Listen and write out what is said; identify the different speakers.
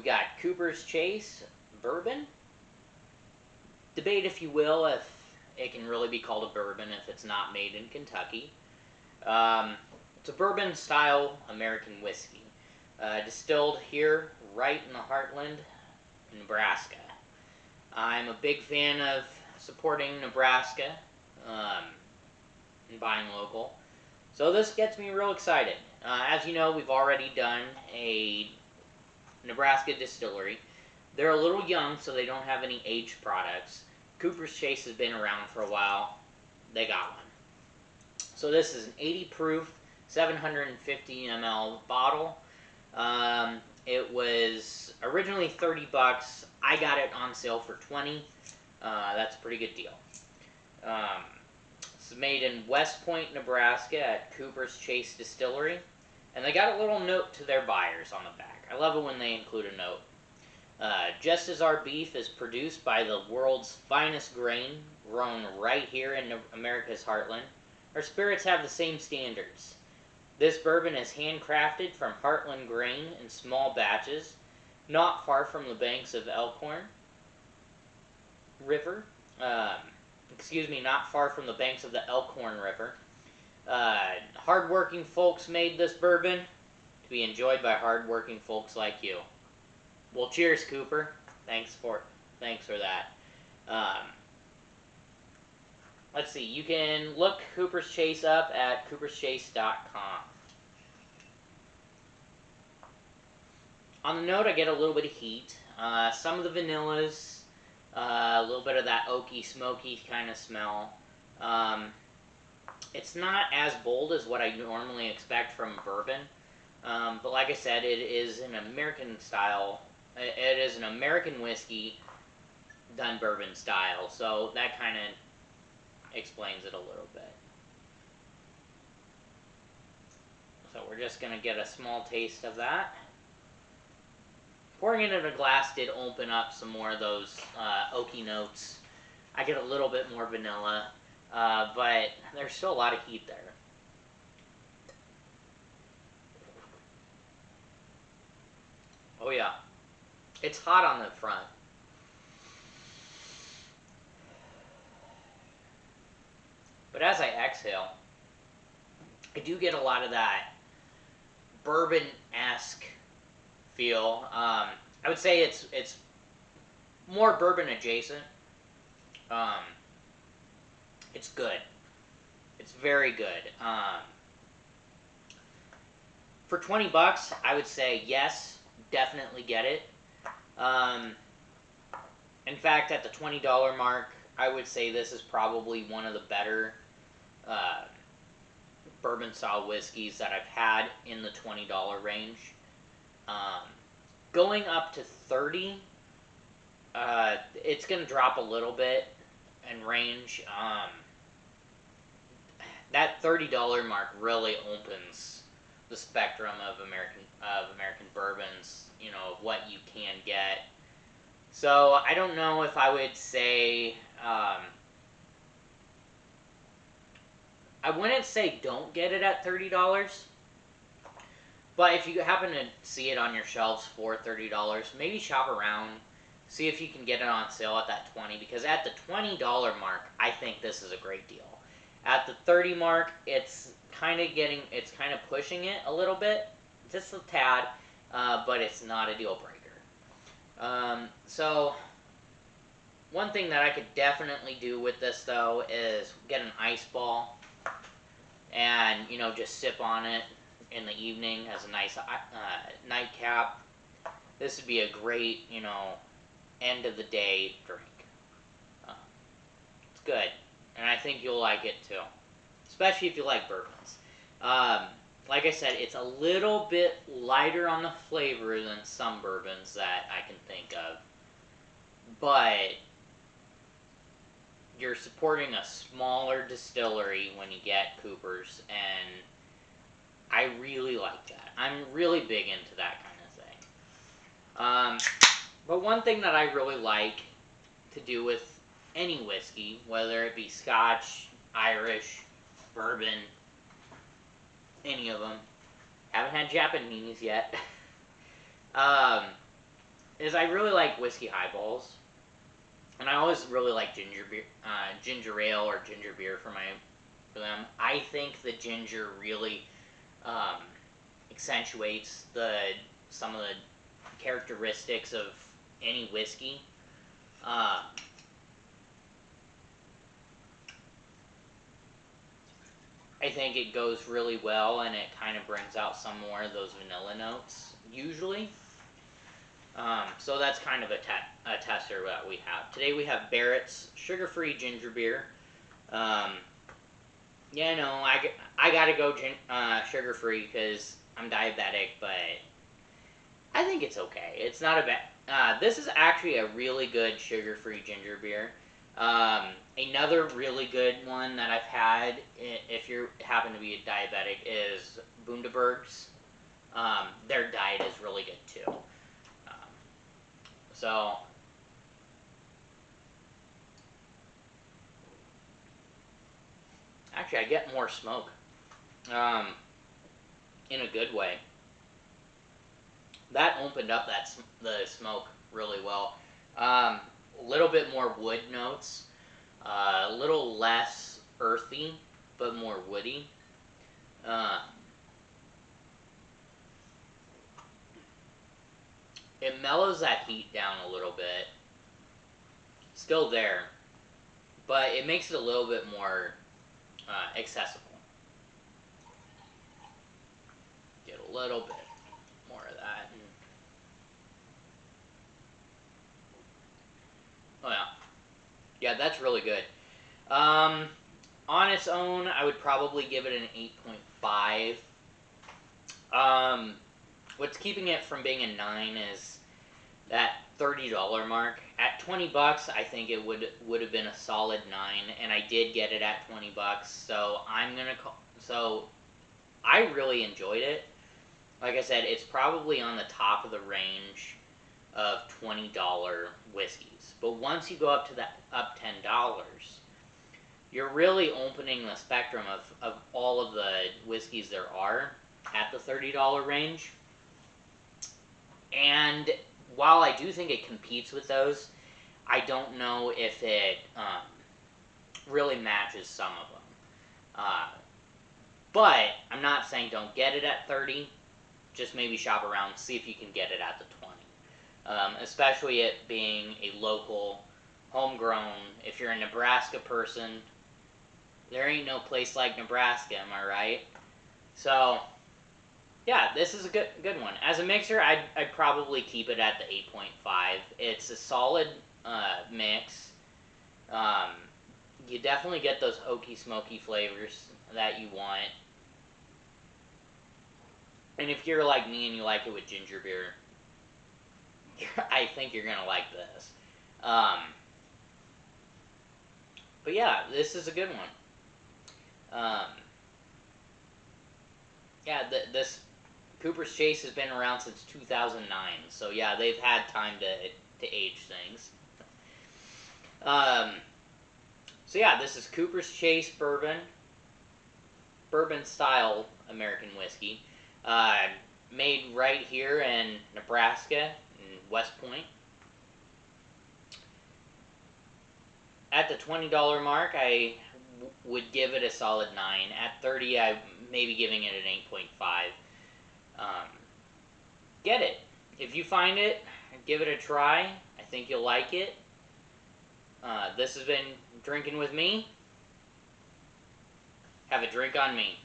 Speaker 1: we've got Cooper's Chase Bourbon. Debate, if you will, if it can really be called a bourbon if it's not made in Kentucky. It's a bourbon-style American whiskey, distilled here right in the Heartland, Nebraska. I'm a big fan of supporting Nebraska and buying local, so this gets me real excited. As you know, we've already done a Nebraska distillery. They're a little young, so they don't have any aged products. Cooper's Chase has been around for a while. They got one. So this is an 80 proof, 750 ml bottle. It was originally 30 bucks. I got it on sale for 20. That's a pretty good deal. It's made in Westpoint, Nebraska at Cooper's Chase Distillery. And they got a little note to their buyers on the back. I love it when they include a note. Just as our beef is produced by the world's finest grain, grown right here in America's heartland, our spirits have the same standards. This bourbon is handcrafted from Heartland grain in small batches, not far from the banks of Elkhorn River. Not far from the banks of the Elkhorn River. Hardworking folks made this bourbon to be enjoyed by hardworking folks like you. Well, cheers, Cooper. Thanks for that. Let's see. You can look Cooper's Chase up at cooperschase.com. On the note, I get a little bit of heat. Some of the vanillas, a little bit of that oaky, smoky kind of smell. It's not as bold as what I normally expect from bourbon, but like I said, it is an American style. It is an American whiskey done bourbon style, so that kind of explains it a little bit. So we're just going to get a small taste of that. Pouring it in a glass did open up some more of those oaky notes. I get a little bit more vanilla, but there's still a lot of heat there. Oh yeah. It's hot on the front. But as I exhale, I do get a lot of that bourbon-esque feel. I would say it's more bourbon adjacent. It's good. It's very good. For 20 bucks, I would say yes, definitely get it. In fact, at the $20 mark, I would say this is probably one of the better bourbon-style whiskeys that I've had in the $20 range. Going up to 30, it's going to drop a little bit in range. That $30 mark really opens the spectrum of American bourbons, you know, of what you can get. So I don't know if I would say, I wouldn't say don't get it at $30, but if you happen to see it on your shelves for $30, maybe shop around, see if you can get it on sale at that $20, because at the $20 mark, I think this is a great deal. At the $30 mark, it's kind of pushing it a little bit, just a tad, but it's not a deal breaker. So one thing that I could definitely do with this though is get an ice ball and, you know, just sip on it in the evening as a nice nightcap. This would be a great, you know, end of the day drink. It's good, and I think you'll like it too, especially if you like bourbons. Like I said, it's a little bit lighter on the flavor than some bourbons that I can think of, but you're supporting a smaller distillery when you get Cooper's, and I really like that. I'm really big into that kind of thing. But one thing that I really like to do with any whiskey, whether it be Scotch, Irish, bourbon, any of them, haven't had Japanese yet, is I really like whiskey highballs, and I always really like ginger ale or ginger beer for them. I think the ginger really um, accentuates some of the characteristics of any whiskey. Uh, I think it goes really well, and it kind of brings out some more of those vanilla notes usually. So that's kind of a tester that we have today. We have Barrett's sugar-free ginger beer. Um, yeah, no, I gotta go sugar-free because I'm diabetic, but I think it's okay. It's not a bad. This is actually a really good sugar-free ginger beer. Another really good one that I've had, if you happen to be a diabetic, is Bundaberg's. Their diet is really good too. Um, so, actually, I get more smoke um, in a good way. That opened up the smoke really well. A little bit more wood notes, a little less earthy, but more woody. Uh, it mellows that heat down a little bit. Still there, but it makes it a little bit more accessible. Get a little bit more of that. Oh yeah, yeah, that's really good. Um, on its own, I would probably give it an 8.5. Um, what's keeping it from being a 9 is that $30 mark. At $20, I think it would have been a solid 9, and I did get it at $20. So so I really enjoyed it. Like I said, it's probably on the top of the range of $20 whiskeys. But once you go up to up $10, you're really opening the spectrum of all of the whiskeys there are at the $30 range. And while I do think it competes with those, I don't know if it really matches some of them. But I'm not saying don't get it at 30. Just maybe shop around, see if you can get it at the 20. Especially it being a local, homegrown. If you're a Nebraska person, there ain't no place like Nebraska, am I right? So, yeah, this is a good one. As a mixer, I'd probably keep it at the 8.5. It's a solid mix. Um, you definitely get those oaky, smoky flavors that you want. And if you're like me and you like it with ginger beer, I think you're gonna like this. Um, but yeah, this is a good one. Um, yeah, this Cooper's Chase has been around since 2009, so yeah, they've had time to age things. Um, so yeah, this is Cooper's Chase Bourbon, bourbon style American whiskey, uh, made right here in Nebraska, in West Point. At the $20 mark, I would give it a solid 9. At 30, I may be giving it an 8.5. Um, get it. If you find it, give it a try. I think you'll like it. This has been Drinking with me. Have a drink on me.